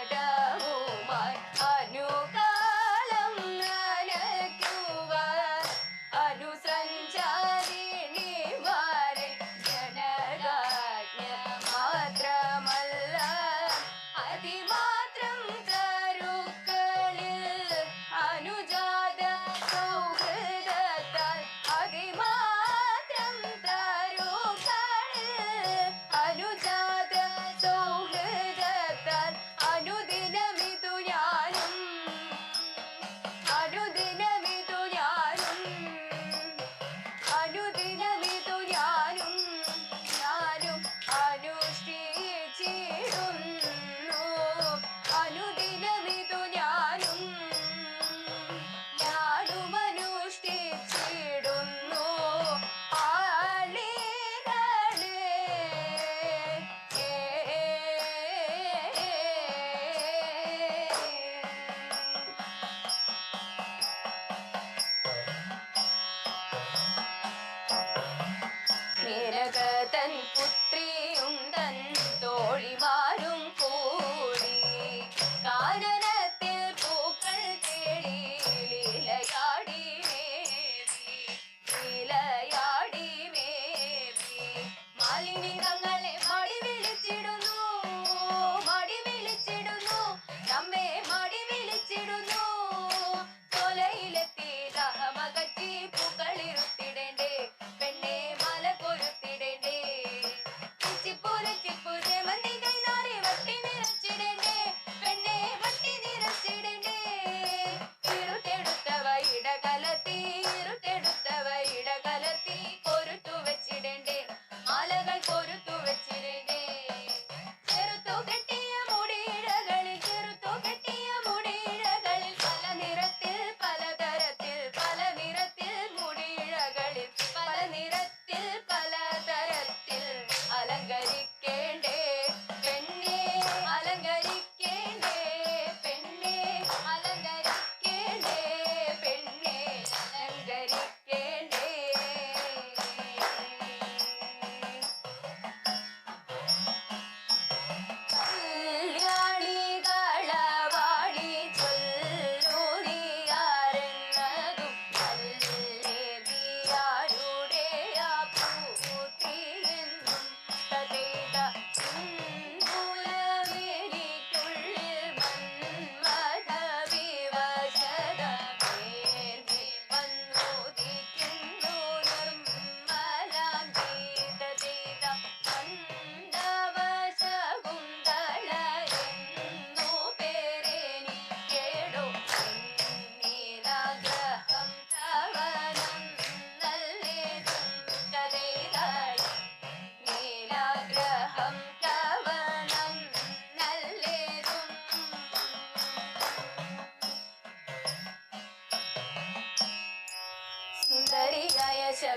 അനുരൂപഘടവുമായി അനുകാലം നനയ്ക്കുവാൻ അനുസഞ്ചാരിണിമാരെ ജനകാജ്ഞ മാത്രമല്ല അതിമാത്രം തരുക്കളിൽ അനുജാത സൗഹൃദത്താൽ അതിമാത്രം തരുക്കളിൽ അനുജാത സൗഹൃദത്താൽ അനുദിനമിതു ഞാൻ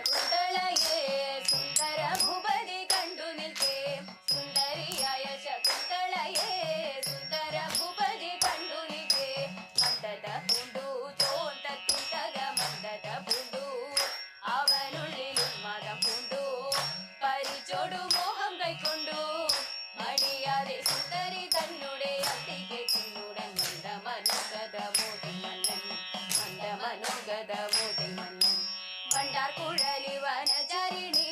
ശകുന്തളയെ സുന്ദര ഭൂപതി കണ്ടു നിൽക്കേ സുന്ദരിയായ ശകുന്തളയെ സുന്ദര ഭൂപതി കണ്ടു നിൽക്കേ മന്ദത പൂണ്ടു ചോന്തത്തിന്തക മന്ദത പൂണ്ടു അവനുള്ളിലും മതം പൂണ്ടു പരിച്ചോടു മോഹം കൈക്കൊണ്ടു മടിയാതെ സുന്ദരി തന്നുടെ അന്തികെ ചിന്നുടൻ മന്ദമനുഗത മോടി മന്നൻ മന്ദമനുഗത മോടി മന്നൻ വണ്ടാർ കുഴലി വനചാരിണി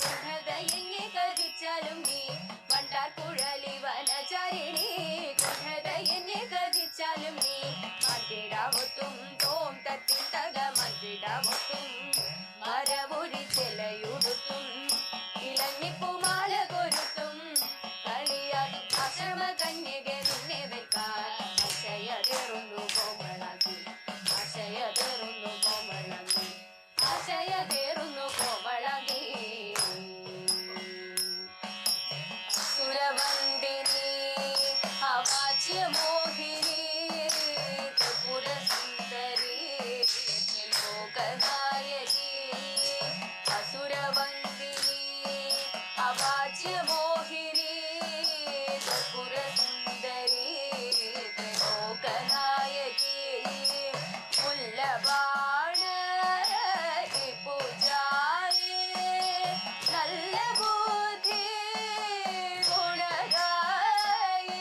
കുണ്ഠതയെങ്ങെ കതിച്ചാലും നീ വണ്ടാർ കുഴലി വനചാരിണി കുണ്ഠതയെന്നെ കതിച്ചാലും നീ മന്ദിടാവത്തും തോം തത്തിൽ തക മന്ദിടാവത്തും മരവുരി ചിലയുടുത്തും ഇളഞ്ഞിപ്പുമാല കൊരുത്തും കളിയാൽ ആശ്രമ കന്യകെ നിന്നെ വെക്കാൻ ആശയതേറുന്നു കോമളാക്കി ആശയതേറുന്നു കോമളാക്കി ആശയതേറുന്നു കോമളാക്കി സുരവന്ദിനി അവാച്യ മോഹിനി ത്രിപുര സുന്ദരി ലോകനായകി അസുരവന്ദിനി അവാച്യ മോഹിനി ത്രിപുര സുന്ദരി ത്രിലോകനായകി മുല്ലബാണ പൂജാരി നല്ല ബുദ്ധി ഗുണരായി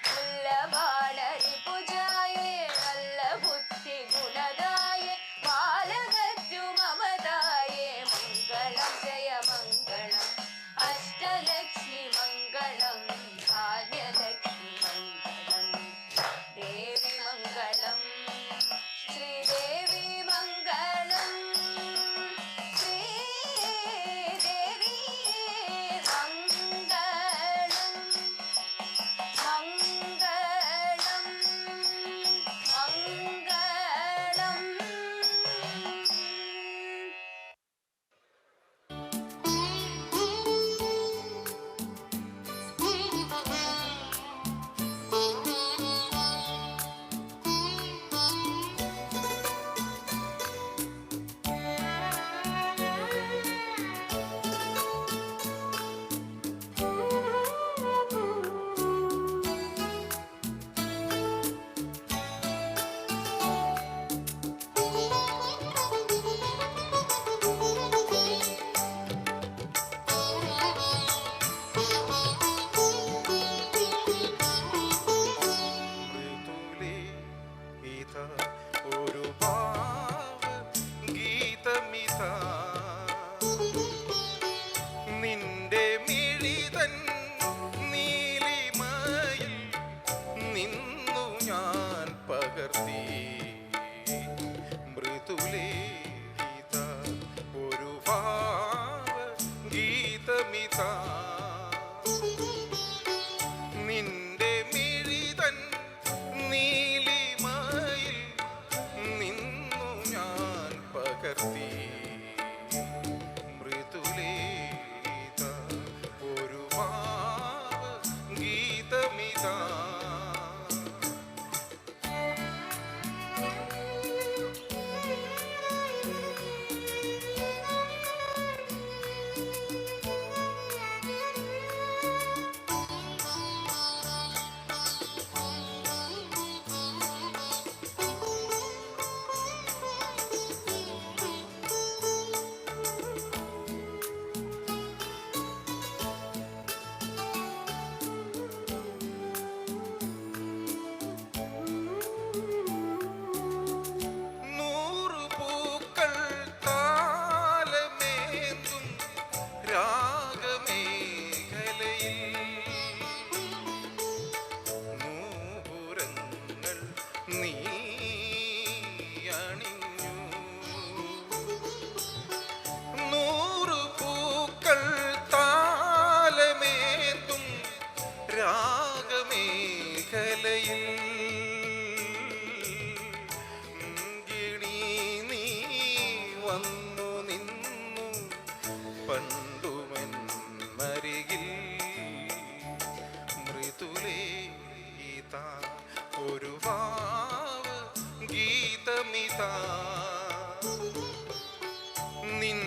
മുല്ലബാണരി പൂജായി നല്ല ബുദ്ധി ഗുണദായി ബാലകറ്റു മമതായി മംഗളം ജയ മംഗളം അഷ്ടലക്ഷ്മി മംഗളം ഭാഗ്യലക്ഷ്മി മംഗളം ദേവി മംഗളം ശ്രീദേവി മംഗളം ശ്രീദേവി മംഗളം മംഗളം മംഗളം മൃദുലേ ഇതാ ഒരു ഭാവ ഗീതമിതാ നിന്റെ മിഴിതൻ നീലിമയിൽ നിന്നു ഞാൻ പകർത്തി മൃദുലേ ഇതാ ഒരു ഭാവ ഗീതമിതാ നിന്റെ മിഴിതൻ നീലിമയിൽ നിന്നു ഞാൻ പകർത്തി മൃദുലേത ഒരു ഭാവ ഗീതമിതാ നൂറു പൂക്കൾ താലമേന്തും രാഗമേഖലയിൽ നൂപുരങ്ങൾ നീ അണിഞ്ഞു നൂറു പൂക്കൾ താലമേന്തും രാഗമേഖലയിൽ ഗിണി നീ വന്നു നിന്നു പണ്ടുമെന്നരികിൽ മൃദുലേ ഇതാ ഒരു ഭാവ ഗീതമിതാ നിൻ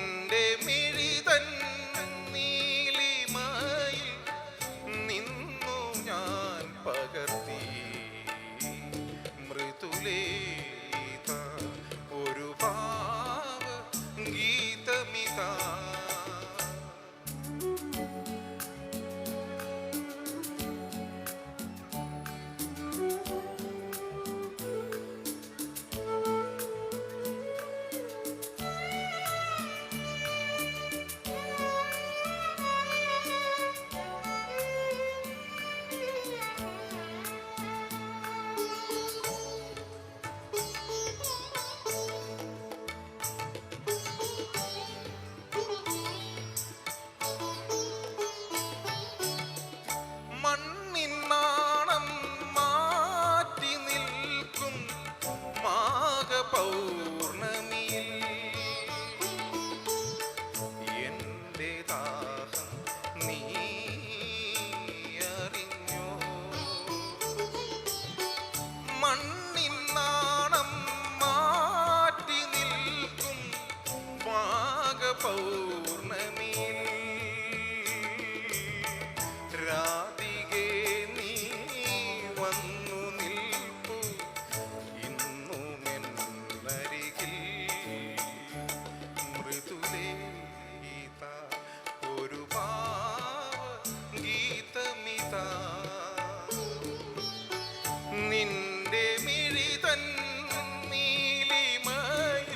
നീലിമയിൽ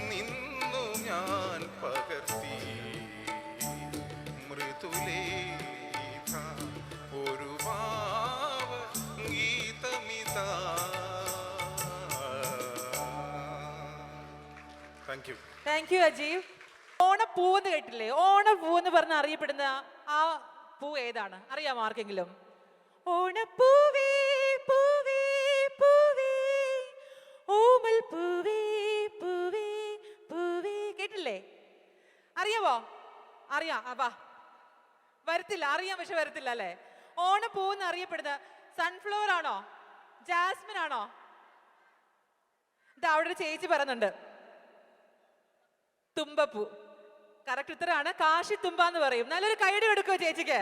നിന്നു ഞാൻ പകർത്തി മൃദുലേഖ ഒരു ഭാവ ഗീതമിതാ. Thank you. Thank you Ajeev. ഓണപ്പൂവെന്ന് കേട്ടില്ലേ? ഓണപ്പൂവെന്ന് പറഞ്ഞ് അറിയപ്പെടുന്ന ആ പൂ ഏതാണ്? അറിയാമോ ആർക്കെങ്കിലും? ഓണപ്പൂവേ പൂവേ പൂവേ ഓമൽ പൂവേ പൂവേ പൂവേ. കേട്ടില്ലേ? അറിയാമോ? അറിയാം. വാ, വരത്തില്ല, അറിയാം പക്ഷെ വരത്തില്ല അല്ലേ? ഓണപ്പൂവെന്ന് അറിയപ്പെടുന്ന സൺഫ്ലവർ ആണോ, ജാസ്മിൻ ആണോ? ഇത് അവിടെ ഒരു ചേച്ചി പറയുന്നുണ്ട്, തുമ്പപ്പൂ. കറക്റ്റ് ഉത്തരമാണ്. കാശിത്തുമ്പ എന്ന് പറയും. നല്ലൊരു കൈയ്യടി കൊടുക്കുമോ ചേച്ചിക്ക്?